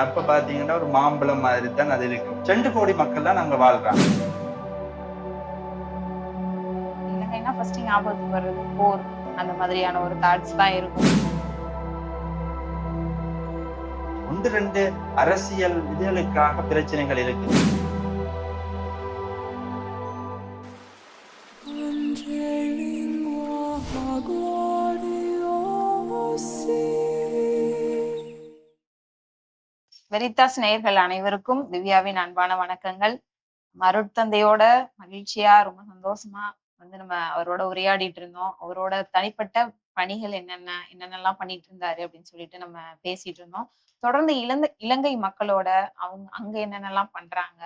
அப்ப பாத்தீங்கன்னா ஒரு மாம்பழம் மாதிரி தான் அது இருக்கும். 2 கோடி மக்கள் தான் அங்க வாழ்றாங்க. இலங்கைனா ஃபர்ஸ்ட் ஞாபகத்துக்கு வர்றது போர் அந்த மாதிரியான ஒரு தாட்ஸ் தான் இருக்கும். 1, 2 அரசியல் இதுகளுக்காக பிரச்சனைகள் இருக்கு. வெரிதாஸ் நேயர்கள் அனைவருக்கும் திவ்யாவின் அன்பான வணக்கங்கள். அருட்தந்தையோட மகிழ்ச்சியா ரொம்ப சந்தோஷமா நம்ம அவரோட உரையாடிட்டு இருந்தோம். அவரோட தனிப்பட்ட பணிகள் என்னென்னலாம் பண்ணிட்டு இருந்தாரு அப்படின்னு சொல்லிட்டு நம்ம பேசிட்டு இருந்தோம். தொடர்ந்து இலங்கை மக்களோட அவங்க அங்க என்னென்னலாம் பண்றாங்க,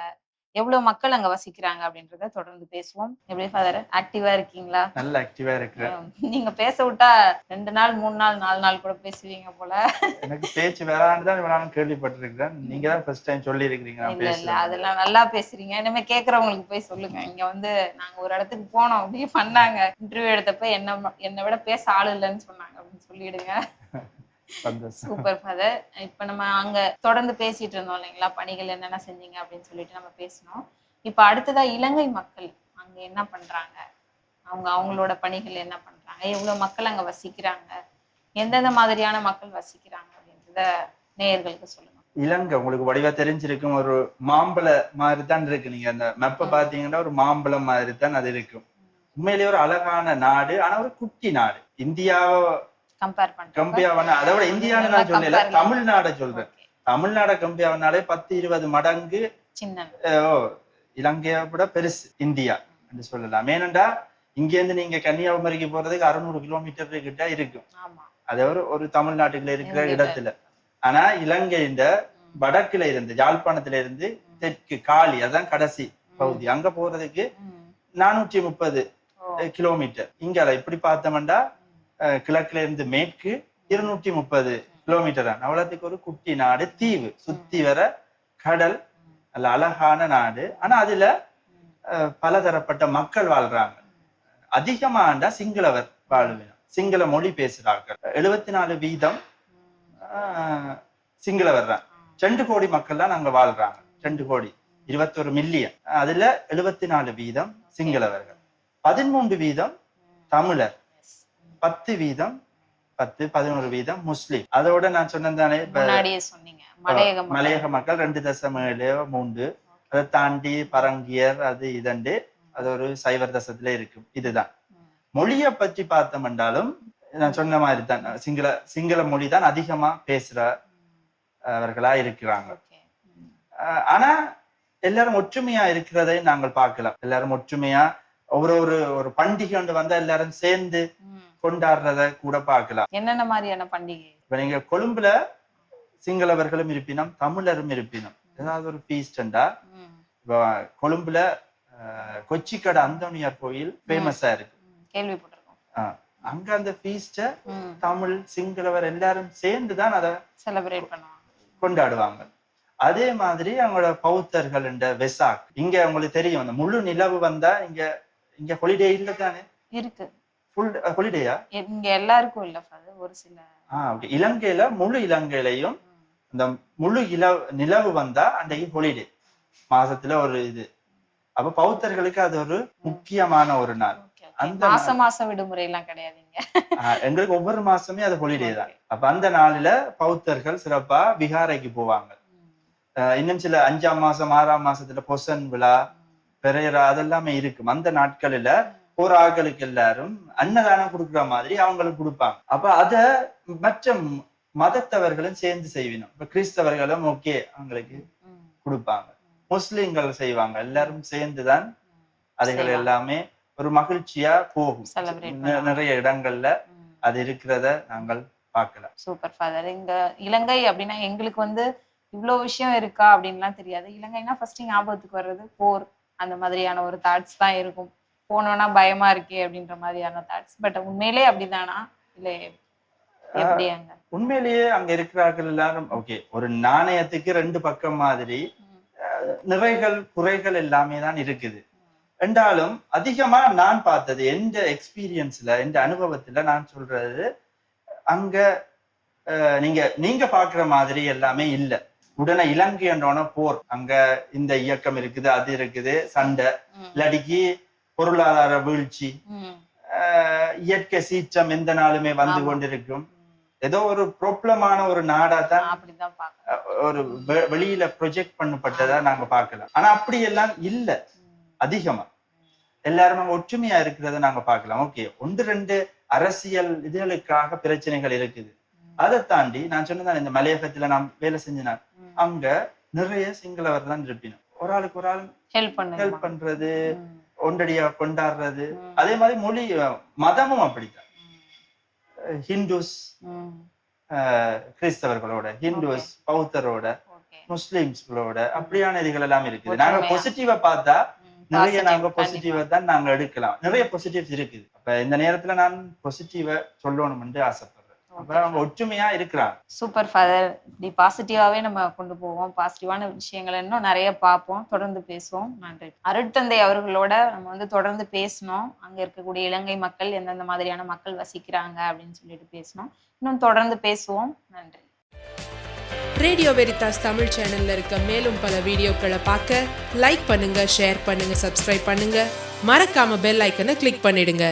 எவ்வளவு மக்கள் அங்க வசிக்கிறாங்க அப்படின்றத தொடர்ந்து பேசுவோம். எப்படி ஃபாதர் ஆக்டிவா இருக்கீங்களா? நல்ல ஆக்டிவா இருக்கு. நீங்க பேச விட்டா 2 நாள் 3 நாள் 4 நாள் கூட பேசுவீங்க போல. எனக்கு பேச்சு வரான்னு தான் நான் கேள்விப்பட்டிருக்கிறேன். நீங்க தான் ஃபர்ஸ்ட் டைம் சொல்லி இருக்கீங்க நான் இல்ல பேசுறேன். அதெல்லாம் நல்லா பேசுறீங்க. இனிமே கேக்குறவங்களுக்கு போய் சொல்லுங்க. இங்க நாங்க ஒரு இடத்துக்கு போனோம் அப்படியே பண்ணாங்க. இன்டர்வியூ எடுத்தப்ப என்னை விட பேச ஆள் இல்லைன்னு சொன்னாங்க அப்படின்னு சொல்லிடுங்க. Super father. இப்ப நம்ம அங்க தொடர்ந்து பேசிட்டு இருந்தோம் இல்லைங்களா, பணிகள் என்னென்ன செஞ்சீங்க அப்படின்னு சொல்லிட்டு நம்ம பேசணும். இப்ப அடுத்ததா இலங்கை மக்கள் அங்க என்ன பண்றாங்க, அவங்களோட பணிகள் என்ன பண்றாங்க, எவ்வளவு மக்கள் அங்க வசிக்கிறாங்க, எந்தெந்த மாதிரியான மக்கள் வசிக்கிறாங்க அப்படின்றத நேயர்களுக்கு சொல்லுங்க. இலங்கை உங்களுக்கு வடிவா தெரிஞ்சிருக்கும். ஒரு மாம்பழ மாதிரி தான் இருக்கு. நீங்க அந்த மெப்ப பாத்தீங்கன்னா ஒரு மாம்பழம் மாதிரி தான் அது இருக்கும். உண்மையிலேயே ஒரு அழகான நாடு, ஆனா ஒரு குட்டி நாடு. இந்தியாவை கம்பேர் அதை விட இந்தியான்னு நான் சொல்லல, தமிழ்நாடை சொல்றேன். தமிழ்நாடை கம்பேர் பண்ணாலே 10-20 மடங்கு இலங்கையை விட பெருசு இந்தியா என்று சொல்லலாம். ஏனென்றா இங்க இருந்து நீங்க கன்னியாகுமரிக்கு போறதுக்கு 600 கிலோமீட்டர் கிட்ட இருக்கும். அது ஒரு தமிழ்நாட்டுக்குள்ள இருக்கிற இடத்துல. ஆனா இலங்கை இந்த வடக்குல இருந்து யாழ்ப்பாணத்துல இருந்து தெற்கு காலி, அதான் கடைசி பகுதி, அங்க போறதுக்கு 430 கிலோமீட்டர். இங்க இப்படி பார்த்தோம்னா கிழக்குல இருந்து மேற்கு 230 கிலோமீட்டர் தான். அவ்வளவுக்கு ஒரு குட்டி நாடு, தீவு, சுத்தி வர கடல், நல்ல அழகான நாடு. ஆனா அதுல பலதரப்பட்ட மக்கள் வாழ்றாங்க. அதிகமாண்டா சிங்களவர் வாழ்வினம், சிங்கள மொழி பேசுறார்கள். 74% சிங்களவர் தான். 2 கோடி மக்கள் தான் அங்க வாழ்றாங்க. 2 கோடி 21 மில்லியன். அதுல 74% சிங்களவர்கள், 13% தமிழர், 10% முஸ்லிம். அதோட நான் சொன்னதானே மலையக மக்கள் 2.73. அதை தாண்டி பரங்கியர் அது இதண்டு அது ஒரு சைவர் தசத்துல இருக்கும். இதுதான் மொழியை பற்றி பார்த்தோம் என்றாலும் நான் சொன்ன மாதிரி தான் சிங்கள மொழி தான் அதிகமா பேசுறவர்களா இருக்கிறாங்க. ஆனா எல்லாரும் ஒற்றுமையா இருக்கிறதை நாங்கள் பார்க்கலாம். எல்லாரும் ஒற்றுமையா ஒரு பண்டிகை ஒன்று வந்தா எல்லாரும் சேர்ந்து கொண்டாடுறத கூட பார்க்கலாம். என்னென்ன மாதிரியான பண்டிகை? இப்ப நீங்க கொழும்புல சிங்களவர்களும் இருப்பினும் தமிழரும் இருப்பினும் ஏதாவது ஒரு ஃபீஸ்டா, இப்ப கொழும்புல கொச்சிக்கடை அந்தோனியார் கோயில் ஃபேமஸா இருக்கு, கேள்விப்பட்டிருக்கோம். அங்க அந்த ஃபீஸ்ட தமிழ் சிங்களவர் எல்லாரும் சேர்ந்துதான் அதை செலிப்ரேட் பண்ணுவாங்க, கொண்டாடுவாங்க. அதே மாதிரி அவங்களோட பௌத்தர்கள் இந்த வெசாக், இங்க உங்களுக்கு தெரியும் அந்த முழு நிலவு வந்தா இங்க ஹாலிடே இல்ல தானே இருக்கு. ஃபுல் ஹாலிடேயா இங்க எல்லாருக்கும் இல்ல, ஒரு சில இலங்கையில முழு இலங்கையிலையும் இந்த முழு நிலவு வந்தா அன்றைக்கு ஹாலிடே, மாசத்துல ஒரு இது. அப்ப பௌத்தர்களுக்கு அது ஒரு முக்கியமான ஒரு நாள். அந்த மாசம் விடுமுறை எல்லாம் கிடையாது இங்க. எங்களுக்கு ஒவ்வொரு மாசமே அது ஹாலிடே தான். அப்ப அந்த நாளில பௌத்தர்கள் சிறப்பா விகாரைக்கு போவாங்க. இன்னும் சில 5ஆம் மாசம் 6ஆம் மாசத்துல பொசன் விழா, பெரையரா அதெல்லாமே இருக்கும். அந்த நாட்களில போற ஆட்களுக்கு எல்லாரும் அன்னதானம் கொடுக்குற மாதிரி அவங்களுக்கு கொடுப்பாங்க. அப்ப அத மற்ற மதத்தவர்களும் சேர்ந்து செய்வினோம். இப்ப கிறிஸ்தவர்களும் ஓகே அவங்களுக்கு கொடுப்பாங்க, முஸ்லிம்கள் செய்வாங்க. எல்லாரும் சேர்ந்துதான் அதுகள் எல்லாமே ஒரு மகிழ்ச்சியா போகும். நிறைய இடங்கள்ல அது இருக்கிறத நாங்கள் பார்க்கலாம். Super father. இந்த இலங்கை அப்படின்னா எங்களுக்கு இவ்வளவு விஷயம் இருக்கா அப்படின்லாம் தெரியாது. இலங்கைனா ஃபர்ஸ்ட் ஞாபகத்துக்கு வர்றது போர் அந்த மாதிரியான ஒரு தாட்ஸ் தான் இருக்கும். போனோம்னா பயமா இருக்கே அப்படின்ற மாதிரியான தாட்ஸ். பட் உண்மையிலே அப்படிதானா இல்ல எப்படி? அங்க உண்மையிலேயே அங்க இருக்கிறார்கள் எல்லாரும் ஓகே, ஒரு நாணயத்துக்கு 2 பக்கம் மாதிரி நிறைகள் குறைகள் எல்லாமே தான் இருக்குது. என்றாலும் அதிகமா நான் பார்த்தது எந்த எக்ஸ்பீரியன்ஸ்ல, எந்த அனுபவத்துல நான் சொல்றது, அங்க நீங்க பாக்குற மாதிரி எல்லாமே இல்லை. உடனே இலங்கை என்றோன போர், அங்க இந்த இயக்கம் இருக்குது, அது இருக்குது, சண்டை, இல்லாட்டிக்கு பொருளாதார வீழ்ச்சி, இயற்கை சீற்றம் எந்த நாளுமே வந்து கொண்டிருக்கும். ஏதோ ஒரு ப்ராப்ளமான ஒரு நாடா தான் ஒரு வெளியில ப்ரொஜெக்ட் பண்ணப்பட்டதா நாங்க பார்க்கலாம். ஆனா அப்படி எல்லாம் இல்ல. அதிகமா எல்லாரும் ஒற்றுமையா இருக்கிறத நாங்க பார்க்கலாம். ஓகே, 1-2 அரசியல் இதுகளுக்காக பிரச்சனைகள் இருக்குது. அதை தாண்டி நான் சொன்னதான், இந்த மலையகத்துல நான் வேலை செஞ்சேன், அங்க நிறைய சிங்களவர் தான் இருப்பினும் ஒரு ஆளுக்கு ஒரு ஆள் ஹெல்ப் பண்றது, ஒன்றடியா கொண்டாடுறது. அதே மாதிரி மொழி மதமும் அப்படித்தான். ஹிந்துஸ் கிறிஸ்தவர்களோட, ஹிந்துஸ் பௌத்தரோட, முஸ்லிம்ஸ்களோட அப்படியான இதுகள் எல்லாம் இருக்குது. நாங்க பாசிட்டிவா பார்த்தா நிறைய நாங்க பாசிட்டிவா தான் நாங்க எடுக்கலாம். நிறைய பாசிட்டிவ்ஸ் இருக்குது. அப்ப இந்த நேரத்துல நான் பாசிட்டிவா சொல்லணும்னு ஆசைப்படுறேன். அப்ப அவங்க ஒற்றுமையா இருக்கிறாங்க. Super father. இப்படி பாசிட்டிவாவே நம்ம கொண்டு போவோம். பாசிட்டிவான விஷயங்கள் இன்னும் நிறைய பார்ப்போம், தொடர்ந்து பேசுவோம். நன்றி. அருட்தந்தை அவர்களோட நம்ம வந்து தொடர்ந்து பேசணும். அங்க இருக்கக்கூடிய இலங்கை மக்கள் எந்தெந்த மாதிரியான மக்கள் வசிக்கிறாங்க அப்படின்னு சொல்லிட்டு பேசணும். இன்னும் தொடர்ந்து பேசுவோம். நன்றி. ரேடியோ வெரிதாஸ் தமிழ் சேனல்ல இருக்க மேலும் பல வீடியோக்களை பார்க்க லைக் பண்ணுங்க, ஷேர் பண்ணுங்க, சப்ஸ்கிரைப் பண்ணுங்க. மறக்காம பெல் ஐக்கனை கிளிக் பண்ணிடுங்க.